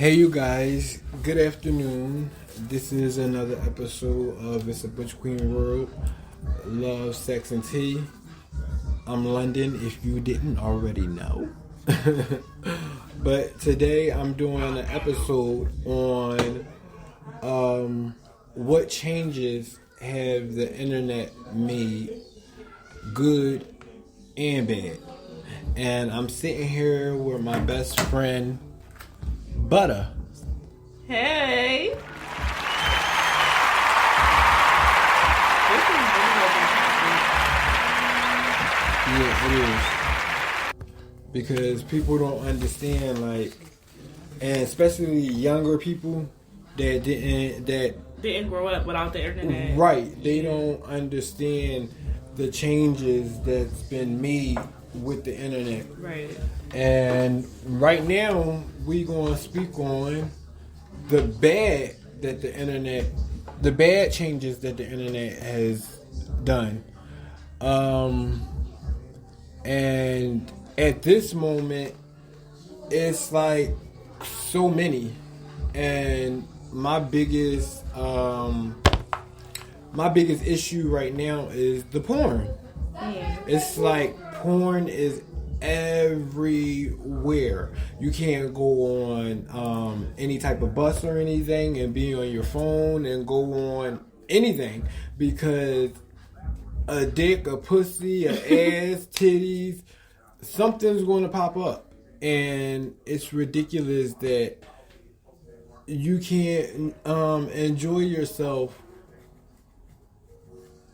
Hey you guys, good afternoon. This is another episode of It's a Butch Queen World, Love, Sex, and Tea. I'm London, if you didn't already know. But today I'm doing an episode on what changes have the internet made, good and bad. And I'm sitting here with my best friend, Butter. Hey. Yeah, it is. Because people don't understand, like, and especially younger people that didn't grow up without the internet. Right. They don't understand the changes that's been made with the internet. Right. And right now we gonna speak on the bad changes that the internet has done. And at this moment it's like so many. And my biggest issue right now is the porn. It's like porn is everywhere. You can't go on any type of bus or anything and be on your phone and go on anything because a dick, a pussy, a ass, titties, something's going to pop up. And it's ridiculous that you can't enjoy yourself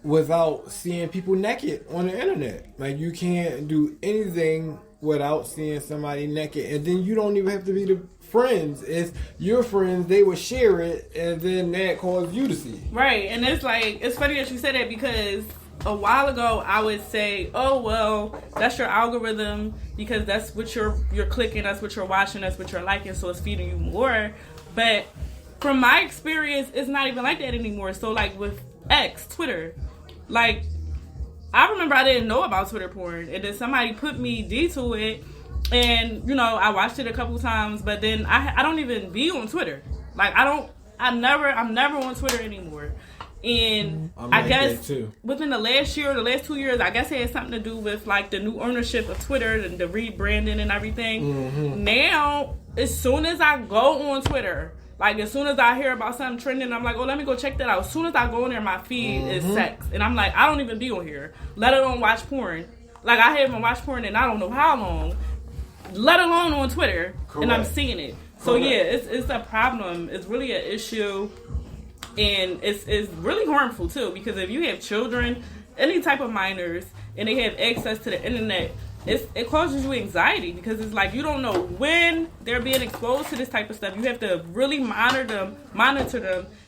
without seeing people naked on the internet. Like, you can't do anything without seeing somebody naked. And then you don't even have to be the friends. It's your friends, they will share it, and then that causes you to see. Right. And it's like, it's funny that you said that because a while ago I would say, oh, well, that's your algorithm because that's what you're clicking, that's what you're watching, that's what you're liking, so it's feeding you more. But from my experience, it's not even like that anymore. So, like, with X, Twitter, like, I remember I didn't know about Twitter porn, and then somebody put me to it, and, you know, I watched it a couple times, but then I don't even be on Twitter. Like, I'm never on Twitter anymore. And I guess within the last year or the last 2 years, I guess it had something to do with, like, the new ownership of Twitter and the rebranding and everything. Mm-hmm. Now, as soon as I go on Twitter, like, as soon as I hear about something trending, I'm like, oh, let me go check that out. As soon as I go in there, my feed is sex. And I'm like, I don't even be on here, let alone watch porn. Like, I haven't watched porn in I don't know how long, let alone on Twitter. Correct. And I'm seeing it. So, correct. Yeah, it's a problem. It's really an issue. And it's really harmful, too, because if you have children, any type of minors, and they have access to the internet, it causes you anxiety because it's like you don't know when they're being exposed to this type of stuff. You have to really monitor them.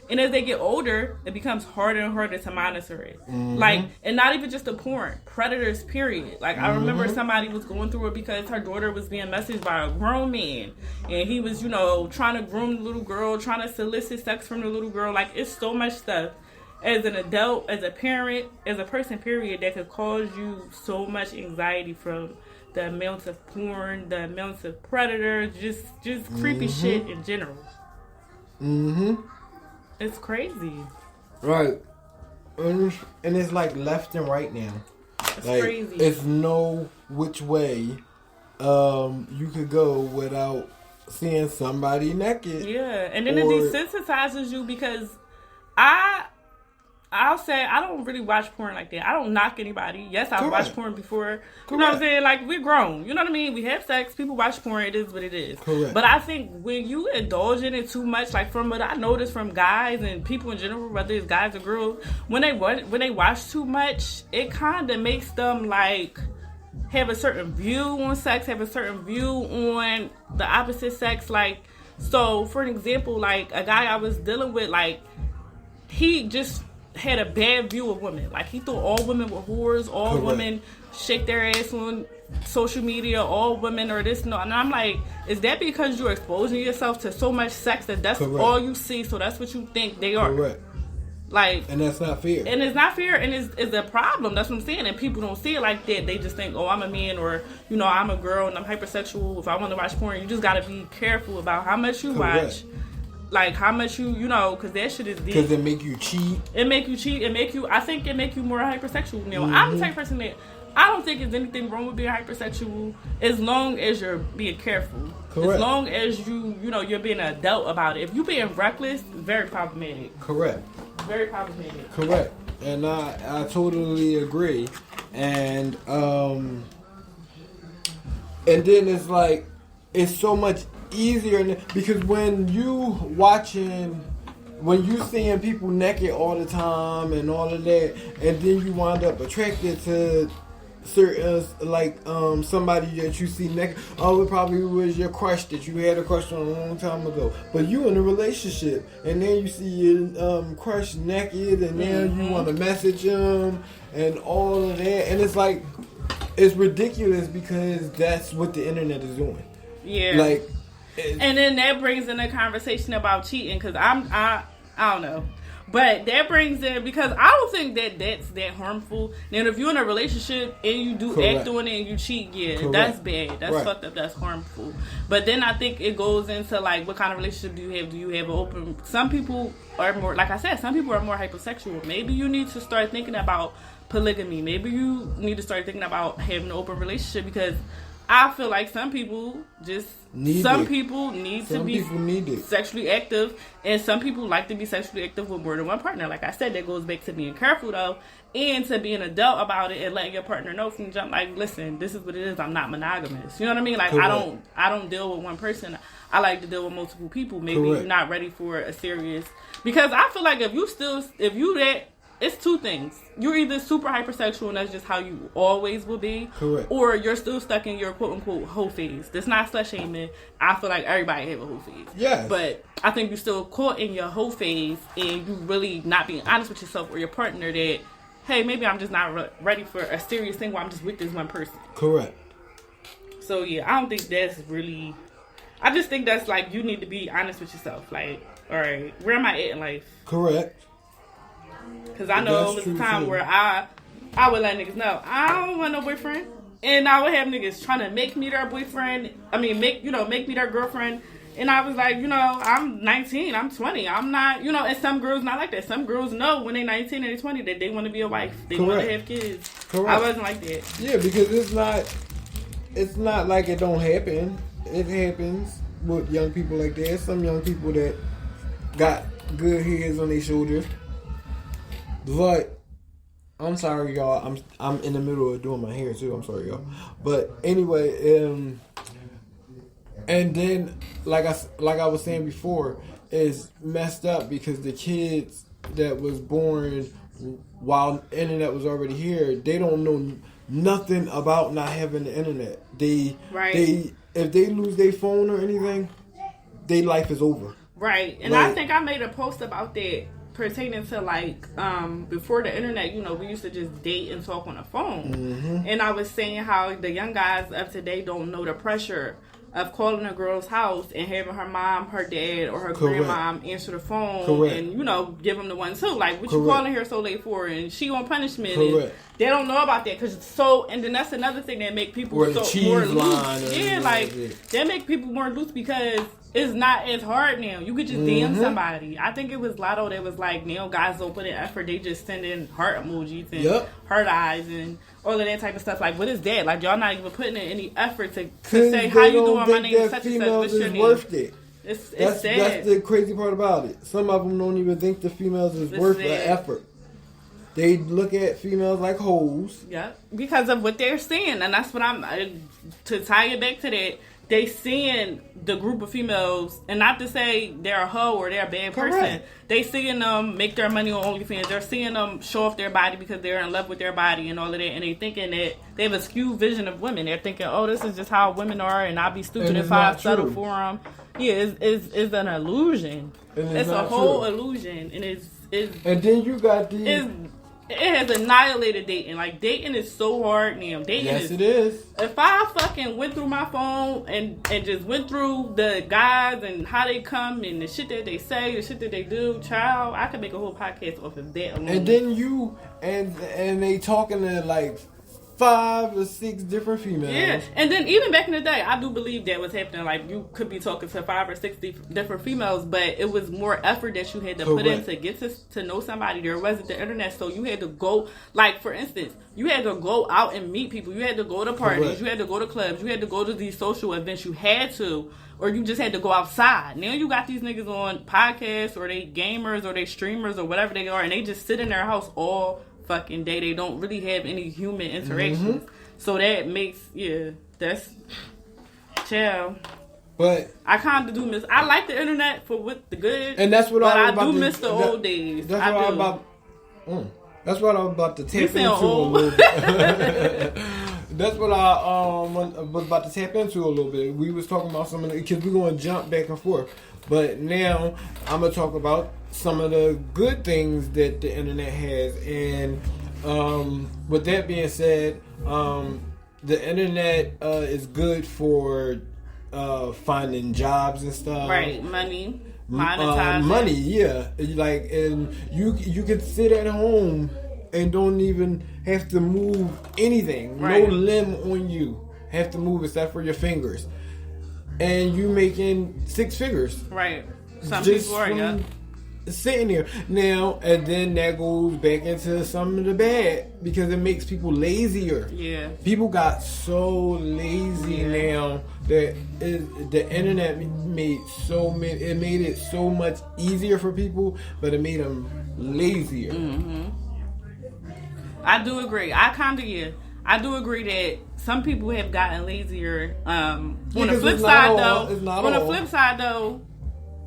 And as they get older, it becomes harder and harder to monitor it. Mm-hmm. Like, and not even just the porn, predators, period. Like, I remember somebody was going through it because her daughter was being messaged by a grown man. And he was, you know, trying to groom the little girl, trying to solicit sex from the little girl. Like, it's so much stuff as an adult, as a parent, as a person, period, that could cause you so much anxiety from the amounts of porn, the amounts of predators, just creepy shit in general. Mm-hmm. It's crazy. Right. And it's like left and right now. It's like, crazy. It's no which way you could go without seeing somebody naked. Yeah. And then it desensitizes you because I'll say I don't really watch porn like that. I don't knock anybody. Yes, I've watched porn before. Correct. You know what I'm saying? Like, we're grown. You know what I mean? We have sex. People watch porn. It is what it is. Correct. But I think when you indulge in it too much, like from what I noticed from guys and people in general, whether it's guys or girls, when they watch too much, it kind of makes them like have a certain view on sex, have a certain view on the opposite sex. Like, so for an example, like a guy I was dealing with, like, he just had a bad view of women. Like, he thought all women were whores, all Correct. Women shake their ass on social media, all women are this, no. And I'm like, is that because you're exposing yourself to so much sex that that's Correct. All you see, so that's what you think they are? Correct. Like, and that's not fair. And it's not fair, and it's a problem. That's what I'm saying. And people don't see it like that. They just think, oh, I'm a man, or, you know, I'm a girl and I'm hypersexual. If I want to watch porn, you just got to be careful about how much you watch. Like, how much you know, because that shit is deep. Because it make you cheat. It make you cheat. I think it make you more hypersexual. You know, I'm the type of person that I don't think there's anything wrong with being hypersexual as long as you're being careful. Correct. As long as you're being an adult about it. If you're being reckless, very problematic. Correct. Very problematic. Correct. And I totally agree. And then it's like, it's so much easier because when you seeing people naked all the time and all of that, and then you wind up attracted to certain, like, somebody that you see naked. Oh, it probably was your crush that you had a crush on a long time ago, but you in a relationship, and then you see your crush naked, and then you want to message him and all of that, and it's like, it's ridiculous because that's what the internet is doing. Yeah. Like, and then that brings in a conversation about cheating, because I don't know. But that brings in, because I don't think that's that harmful. Now, if you're in a relationship and you do act on it and you cheat, that's bad. That's fucked up. That's harmful. But then I think it goes into, like, what kind of relationship do you have? Do you have an open... Some people are more, like I said, some people are more hypersexual. Maybe you need to start thinking about polygamy. Maybe you need to start thinking about having an open relationship, because I feel like some people need to be sexually active, and some people like to be sexually active with more than one partner. Like I said, that goes back to being careful, though, and to being an adult about it and letting your partner know from the jump, like, listen, this is what it is. I'm not monogamous. You know what I mean? Like, I don't deal with one person. I like to deal with multiple people. Maybe you're not ready for a serious, because I feel like if you that. It's two things. You're either super hypersexual and that's just how you always will be. Correct. Or you're still stuck in your quote-unquote hoe phase. That's not slut shaming. I feel like everybody have a hoe phase. Yes. But I think you're still caught in your hoe phase and you really not being honest with yourself or your partner that, hey, maybe I'm just not ready for a serious thing where I'm just with this one person. Correct. So, yeah, I don't think that's really... I just think that's like, you need to be honest with yourself. Like, all right, where am I at in life? Correct. Because I know it was a time where I would let niggas know I don't want no boyfriend, and I would have niggas trying to make me their boyfriend. I mean, make me their girlfriend. And I was like, I'm 19, I'm 20, I'm not, and some girls not like that. Some girls know when they're 19 and they're 20 that they want to be a wife, they want to have kids. Correct. I wasn't like that. Yeah, because it's not like it don't happen. It happens with young people like that. Some young people that got good heads on their shoulders. But I'm sorry, y'all. I'm in the middle of doing my hair too. I'm sorry, y'all. But anyway, and then like I was saying before, is messed up because the kids that was born while the internet was already here, they don't know nothing about not having the internet. If they lose their phone or anything, their life is over. Right. And I think I made a post about that. Pertaining to, like, before the internet, we used to just date and talk on the phone. Mm-hmm. And I was saying how the young guys of today don't know the pressure of calling a girl's house and having her mom, her dad, or her grandmom answer the phone and, give them the one too. Like, what you calling here so late for? And she on punishment. And they don't know about that because it's so, and then that's another thing that make people more loose. Yeah, like, that make people more loose because it's not as hard now. You could just DM somebody. I think it was Lotto that was like, now guys don't put in effort. They just send in heart emojis and heart eyes and all of that type of stuff. Like, what is that? Like, y'all not even putting in any effort to say, how you doing? My name is such and such. What's your name? Worth it. It's sad. That's the crazy part about it. Some of them don't even think the females is worth the effort. They look at females like hoes. Yeah, because of what they're seeing. And that's what to tie it back to that, they seeing the group of females, and not to say they're a hoe or they're a bad person. They seeing them make their money on OnlyFans. They're seeing them show off their body because they're in love with their body and all of that. And they thinking that they have a skewed vision of women. They're thinking, oh, this is just how women are, and I'll be stupid if I settle for them. Yeah, it's an illusion. It's a whole illusion, and it's. And then you got these. it has annihilated dating. Like, dating is so hard now. It is. If I fucking went through my phone and just went through the guys and how they come and the shit that they say, the shit that they do, child, I could make a whole podcast off of that alone. And then you and they talking to like 5 or 6 different females. Yeah, and then even back in the day, I do believe that was happening. Like, you could be talking to 5 or 6 different females, but it was more effort that you had to put in to get to know somebody. There wasn't the internet, so you had to go. Like, for instance, you had to go out and meet people. You had to go to parties. You had to go to clubs. You had to go to these social events. You had to, or you just had to go outside. Now you got these niggas on podcasts, or they gamers, or they streamers, or whatever they are, and they just sit in their house all fucking day. They don't really have any human interactions. So that makes, that's chill. But I kind of do miss. I like the internet for what the good, and that's what I do miss the old days. That's what I'm about. That's what I'm about to tap into a little bit. That's what I was about to tap into a little bit. We was talking about some of the, because we're going to jump back and forth. But now I'm going to talk about some of the good things that the internet has. And with that being said, the internet is good for finding jobs and stuff. Right, money. Monetizing. Money, yeah. Like, and you can sit at home and don't even have to move anything. Right. No limb on you have to move except for your fingers. And you making 6 figures. Right. Some people are, yeah. Sitting there. Now, and then that goes back into some of the bad because it makes people lazier. Yeah. People got so lazy now that the internet made it so much easier for people, but it made them lazier. Mm-hmm. I do agree. I do agree that some people have gotten lazier. On the flip side, though,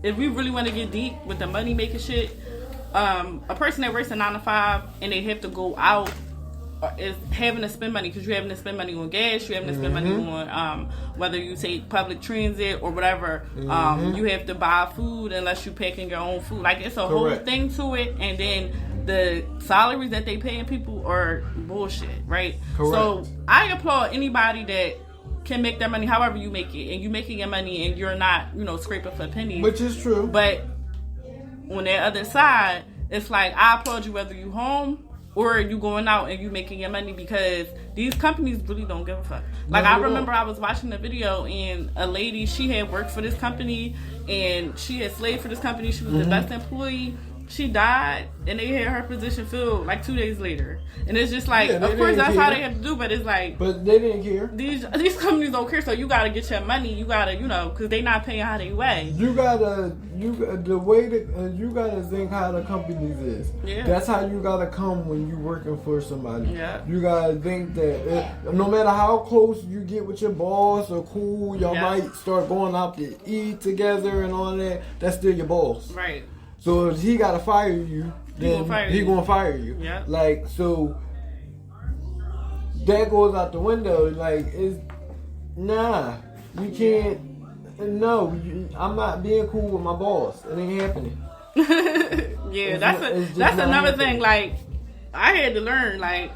if we really want to get deep with the money making shit, a person that works a 9 to 5 and they have to go out is having to spend money because you're having to spend money on gas, you're having to spend money on whether you take public transit or whatever. You have to buy food unless you're packing your own food. Like, it's a whole thing to it, and then the salaries that they paying people are bullshit, right? Correct. So I applaud anybody that can make their money however you make it, and you making your money and you're not, scraping for pennies. Which is true. But on the other side, it's like, I applaud you whether you home or you going out and you making your money, because these companies really don't give a fuck. Like, I remember I was watching a video and a lady, she had worked for this company and she had slaved for this company. She was the best employee. She died and they had her position filled like 2 days later. And it's just like, of course that's how they have to do, but it's like, but they didn't care. These companies don't care, so you gotta get your money. You gotta, because they not paying how they weigh. You gotta think how the companies is. Yeah. That's how you gotta come when you working for somebody. Yeah. You gotta think that no matter how close you get with your boss or cool, y'all might start going out to eat together and all that. That's still your boss. Right. So if he gotta fire you, then he gonna fire you. Yeah. Like, so that goes out the window. Like, you can't. No, I'm not being cool with my boss. It ain't happening. Yeah, that's another thing. Like, I had to learn. Like,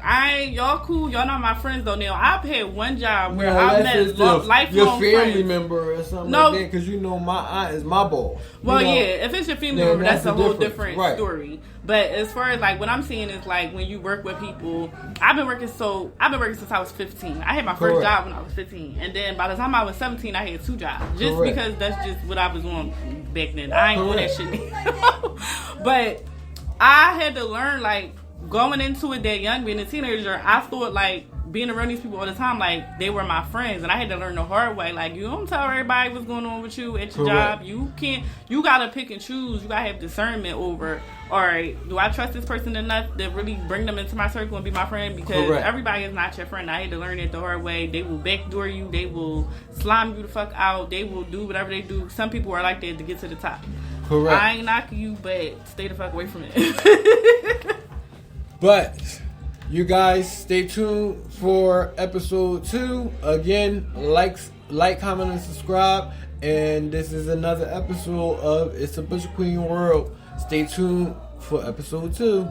y'all cool. Y'all not my friends though. Now I've had one job where I met lifelong your family friends. member or something like that, because my aunt is my boss. Well, if it's your family member, that's a whole different story. But as far as like what I'm saying is like when you work with people, I've been working since I was 15. I had my first job when I was 15, and then by the time I was 17, I had 2 jobs. Just because that's just what I was on back then. I ain't doing that shit. But I had to learn, like, going into it that young, being a teenager, I thought like being around these people all the time, like they were my friends, and I had to learn the hard way. Like, you don't tell everybody what's going on with you at your job. You gotta pick and choose. You gotta have discernment over, all right, do I trust this person enough to really bring them into my circle and be my friend? Because everybody is not your friend. I had to learn it the hard way. They will backdoor you. They will slime you the fuck out. They will do whatever they do. Some people are like that to get to the top. Correct. I ain't knocking you, but stay the fuck away from it. But you guys stay tuned for episode 2. Again, like, comment, and subscribe. And this is another episode of It's a Butcher Queen World. Stay tuned for episode 2.